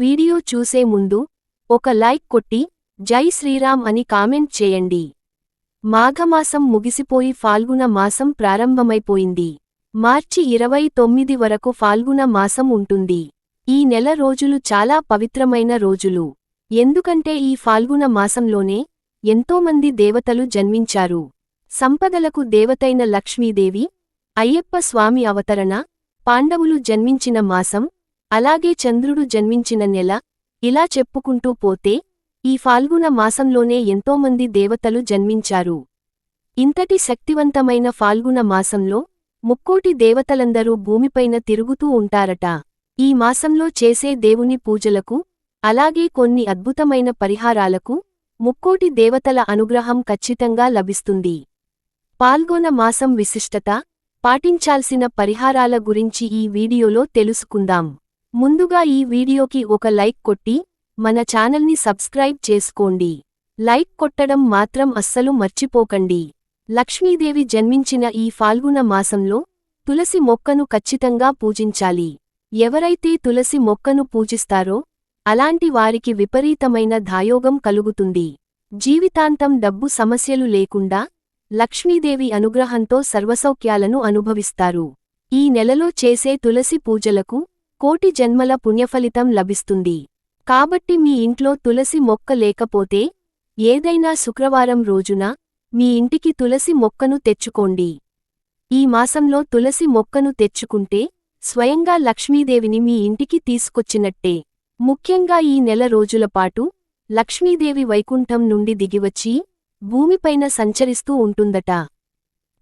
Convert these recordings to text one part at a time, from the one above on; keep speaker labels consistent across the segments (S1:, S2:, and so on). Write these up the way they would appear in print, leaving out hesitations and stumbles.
S1: Video చూసే ముందు ఒక లైక్ కొట్టి జై శ్రీరామ్ అని కామెంట్ చేయండి. మాఘమాసం ముగిసిపోయి ఫాల్గుణ మాసం ప్రారంభమైపోయింది. మార్చి 29 వరకు ఫాల్గుణ మాసం ఉంటుంది. ఈ నెల రోజులు చాలా పవిత్రమైన రోజులు. ఎందుకంటే ఈ ఫాల్గుణ మాసంలోనే ఎంతోమంది దేవతలు జన్మించారు. సంపదలకు దేవతైన లక్ష్మీదేవి, అయ్యప్ప స్వామి అవతరణ, పాండవులు జన్మించిన మాసం, అలాగే చంద్రుడు జన్మించిన నెల, ఇలా చెప్పుకుంటూ పోతే ఈ ఫాల్గుణ మాసంలోనే ఎంతోమంది దేవతలు జన్మించారు. ఇంతటి శక్తివంతమైన ఫాల్గుణ మాసంలో ముక్కోటి దేవతలందరూ భూమిపైన తిరుగుతూ ఉంటారట. ఈ మాసంలో చేసే దేవుని పూజలకు, అలాగే కొన్ని అద్భుతమైన పరిహారాలకు ముక్కోటి దేవతల అనుగ్రహం ఖచ్చితంగా లభిస్తుంది. ఫాల్గుణ మాసం విశిష్టత, పాటించాల్సిన పరిహారాల గురించి ఈ వీడియోలో తెలుసుకుందాం. ముందుగా ఈ వీడియోకి ఒక లైక్ కొట్టి మన ఛానల్ని సబ్స్క్రైబ్ చేసుకోండి. లైక్ కొట్టడం మాత్రం అస్సలు మర్చిపోకండి. లక్ష్మీదేవి జన్మించిన ఈ ఫాల్గుణ మాసంలో తులసి మొక్కను ఖచ్చితంగా పూజించాలి. ఎవరైతే తులసి మొక్కను పూజిస్తారో అలాంటి వారికి విపరీతమైన ధాయోగం కలుగుతుంది. జీవితాంతం డబ్బు సమస్యలు లేకుండా లక్ష్మీదేవి అనుగ్రహంతో సర్వసౌఖ్యాలను అనుభవిస్తారు. ఈ నెలలో చేసే తులసి పూజలకు కోటి జన్మల పుణ్యఫలితం లభిస్తుంది. కాబట్టి మీ ఇంట్లో తులసి మొక్క లేకపోతే ఏదైనా శుక్రవారం రోజున మీ ఇంటికి తులసి మొక్కను తెచ్చుకోండి. ఈ మాసంలో తులసి మొక్కను తెచ్చుకుంటే స్వయంగా లక్ష్మీదేవిని మీ ఇంటికి తీసుకొచ్చినట్టే. ముఖ్యంగా ఈ నెల రోజులపాటు లక్ష్మీదేవి వైకుంఠం నుండి దిగివచ్చి భూమిపైన సంచరిస్తూ ఉంటుందట.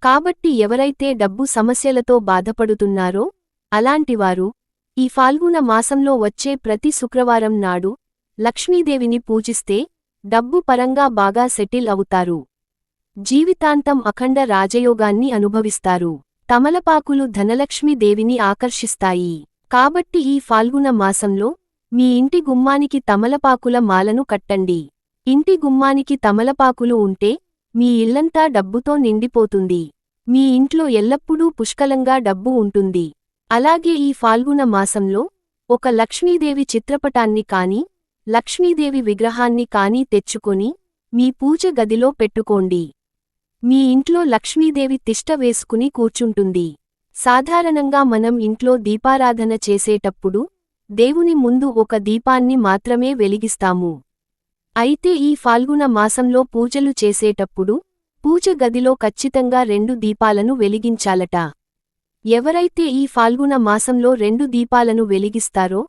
S1: కాబట్టి ఎవరైతే డబ్బు సమస్యలతో బాధపడుతున్నారో అలాంటివారు ఈ ఫాల్గుణ మాసంలో వచ్చే ప్రతి శుక్రవారం నాడు లక్ష్మీదేవిని పూజిస్తే డబ్బు పరంగా బాగా సెటిల్ అవుతారు. జీవితాంతం అఖండ రాజయోగాన్ని అనుభవిస్తారు. తమలపాకులు ధనలక్ష్మీదేవిని ఆకర్షిస్తాయి. కాబట్టి ఈ ఫాల్గుణ మాసంలో మీ ఇంటి గుమ్మానికి తమలపాకుల మాలను కట్టండి. ఇంటి గుమ్మానికి తమలపాకులు ఉంటే మీ ఇల్లంతా డబ్బుతో నిండిపోతుంది. మీ ఇంట్లో ఎల్లప్పుడూ పుష్కలంగా డబ్బు ఉంటుంది. అలాగే ఈ ఫాల్గుణ మాసంలో ఒక లక్ష్మీదేవి చిత్రపటాన్ని కానీ, లక్ష్మీదేవి విగ్రహాన్ని కానీ తెచ్చుకొని మీ పూజ గదిలో పెట్టుకోండి. మీ ఇంట్లో లక్ష్మీదేవి తిష్ట వేసుకుని కూర్చుంటుంది. సాధారణంగా మనం ఇంట్లో దీపారాధన చేసేటప్పుడు దేవుని ముందు ఒక దీపాన్ని మాత్రమే వెలిగిస్తాము. అయితే ఈ ఫాల్గుణ మాసంలో పూజలు చేసేటప్పుడు పూజ గదిలో ఖచ్చితంగా 2 దీపాలను వెలిగించాలట. ఎవరైతే ఈ ఫాల్గుణ మాసంలో 2 దీపాలను వెలిగిస్తారో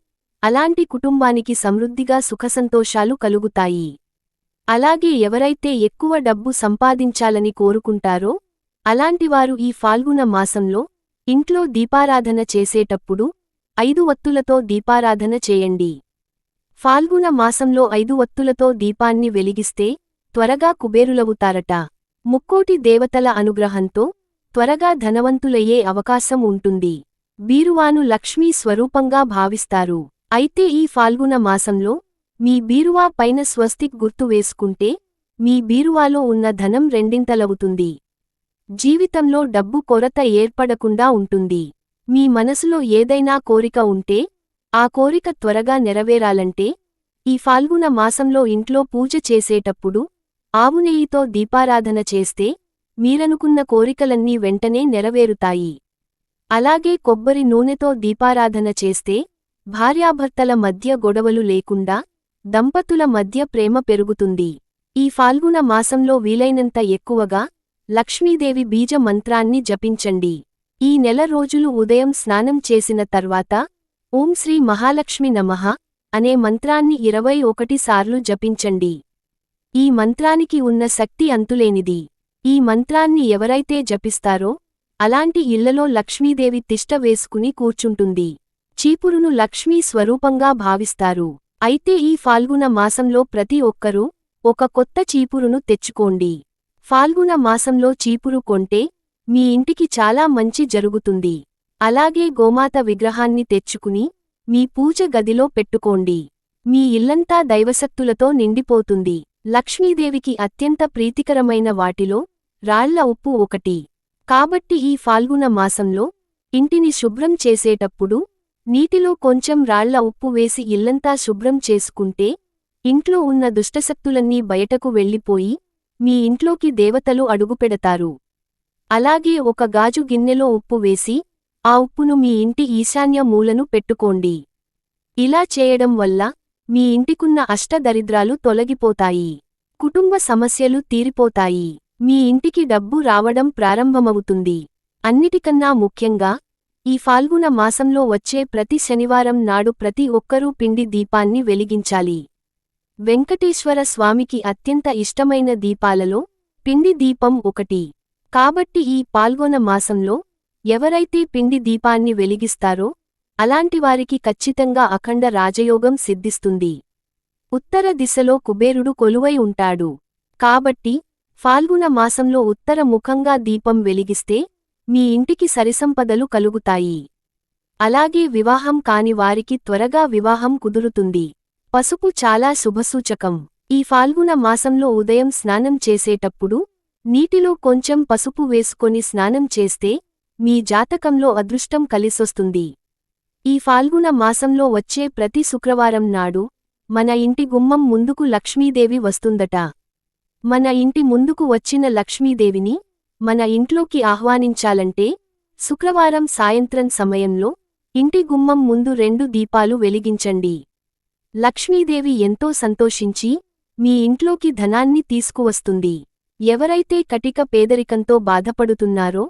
S1: అలాంటి కుటుంబానికి సమృద్ధిగా సుఖసంతోషాలు కలుగుతాయి. అలాగే ఎవరైతే ఎక్కువ డబ్బు సంపాదించాలని కోరుకుంటారో అలాంటివారు ఈ ఫాల్గుణ మాసంలో ఇంట్లో దీపారాధన చేసేటప్పుడు 5 వత్తులతో దీపారాధన చేయండి. ఫాల్గుణ మాసంలో 5 వత్తులతో దీపాన్ని వెలిగిస్తే త్వరగా కుబేరులవుతారట. ముక్కోటి దేవతల అనుగ్రహంతో త్వరగా ధనవంతులయ్యే అవకాశం ఉంటుంది. బీరువాను లక్ష్మీ స్వరూపంగా భావిస్తారు. అయితే ఈ ఫాల్గుణ మాసంలో మీ బీరువా పైన స్వస్తిక్ గుర్తు వేసుకుంటే మీ బీరువాలో ఉన్న ధనం రెండింతలవుతుంది. జీవితంలో డబ్బు కొరత ఏర్పడకుండా ఉంటుంది. మీ మనసులో ఏదైనా కోరిక ఉంటే ఆ కోరిక త్వరగా నెరవేరాలంటే ఈ ఫాల్గుణ మాసంలో ఇంట్లో పూజ చేసేటప్పుడు ఆవునేయితో దీపారాధన చేస్తే మీరనుకున్న కోరికలన్నీ వెంటనే నెరవేరుతాయి. అలాగే కొబ్బరి నూనెతో దీపారాధన చేస్తే భార్యాభర్తల మధ్య గొడవలు లేకుండా దంపతుల మధ్య ప్రేమ పెరుగుతుంది. ఈ ఫాల్గుణ మాసంలో వీలైనంత ఎక్కువగా లక్ష్మీదేవి బీజ మంత్రాన్ని జపించండి. ఈ నెల రోజులు ఉదయం స్నానం చేసిన తర్వాత ఓం శ్రీ మహాలక్ష్మి నమః అనే మంత్రాన్ని 21 సార్లు జపించండి. ఈ మంత్రానికి ఉన్న శక్తి అంతులేనిది. ఈ మంత్రాన్ని ఎవరైతే జపిస్తారో అలాంటి ఇళ్లలో లక్ష్మీదేవి తిష్ట వేసుకుని కూర్చుంటుంది. చీపురును లక్ష్మీ స్వరూపంగా భావిస్తారు. అయితే ఈ ఫాల్గుణ మాసంలో ప్రతి ఒక్కరూ ఒక కొత్త చీపురును తెచ్చుకోండి. ఫాల్గుణ మాసంలో చీపురు కొంటే మీ ఇంటికి చాలా మంచి జరుగుతుంది. అలాగే గోమాత విగ్రహాన్ని తెచ్చుకుని మీ పూజ గదిలో పెట్టుకోండి. మీ ఇల్లంతా దైవశక్తులతో నిండిపోతుంది. లక్ష్మీదేవికి అత్యంత ప్రీతికరమైన వాటిలో రాళ్ల ఉప్పు ఒకటి. కాబట్టి ఈ ఫాల్గుణ మాసంలో ఇంటిని శుభ్రం చేసేటప్పుడు నీటిలో కొంచెం రాళ్ల ఉప్పు వేసి ఇల్లంతా శుభ్రం చేసుకుంటే ఇంట్లో ఉన్న దుష్టశక్తులన్నీ బయటకు వెళ్ళిపోయి మీ ఇంట్లోకి దేవతలు అడుగుపెడతారు. అలాగే ఒక గాజు గిన్నెలో ఉప్పు వేసి ఆ ఉప్పును మీ ఇంటి ఈశాన్య మూలను పెట్టుకోండి. ఇలా చేయడం వల్ల మీ ఇంటికున్న అష్టదరిద్రాలు తొలగిపోతాయి. కుటుంబ సమస్యలు తీరిపోతాయి. మీ ఇంటికి డబ్బు రావడం ప్రారంభమవుతుంది. అన్నిటికన్నా ముఖ్యంగా ఈ ఫాల్గుణ మాసంలో వచ్చే ప్రతి శనివారం నాడు ప్రతి ఒక్కరూ పిండి దీపాన్ని వెలిగించాలి. వెంకటేశ్వర స్వామికి అత్యంత ఇష్టమైన దీపాలలో పిండి దీపం ఒకటి. కాబట్టి ఈ పాల్గొన మాసంలో ఎవరైతే పిండి దీపాన్ని వెలిగిస్తారో అలాంటివారికి ఖచ్చితంగా అఖండ రాజయోగం సిద్ధిస్తుంది. ఉత్తర దిశలో కుబేరుడు కొలువై ఉంటాడు. కాబట్టి ఫాల్గుణ మాసంలో ఉత్తర ముఖంగా దీపం వెలిగిస్తే మీ ఇంటికి సరిసంపదలు కలుగుతాయి. అలాగే వివాహం కాని వారికి త్వరగా వివాహం కుదురుతుంది. పసుపు చాలా శుభసూచకం. ఈ ఫాల్గుణ మాసంలో ఉదయం స్నానం చేసేటప్పుడు నీటిలో కొంచెం పసుపు వేసుకొని స్నానం చేస్తే మీ జాతకంలో అదృష్టం కలిసొస్తుంది. ఈ ఫాల్గుణ మాసంలో వచ్చే ప్రతి శుక్రవారం నాడు మన ఇంటి గుమ్మం ముందుకు లక్ష్మీదేవి వస్తుందట. మన ఇంటి ముందుకు వచ్చిన లక్ష్మీదేవిని మన ఇంట్లోకి ఆహ్వానించాలంటే శుక్రవారం సాయంత్రం సమయంలో ఇంటి గుమ్మం ముందు 2 దీపాలు వెలిగించండి. లక్ష్మీదేవి ఎంతో సంతోషించి మీ ఇంట్లోకి ధనాన్ని తీసుకువస్తుంది. ఎవరైతే కటిక పేదరికంతో బాధపడుతున్నారో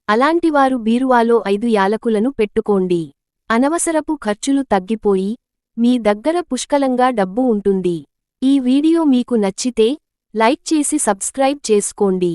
S1: అలాంటివారు బీరువాలో 5 యాలకులను పెట్టుకోండి. అనవసరపు ఖర్చులు తగ్గిపోయి మీ దగ్గర పుష్కలంగా డబ్బు ఉంటుంది. ఈ వీడియో మీకు నచ్చితే లైక్ చేసి సబ్స్క్రైబ్ చేసుకోండి.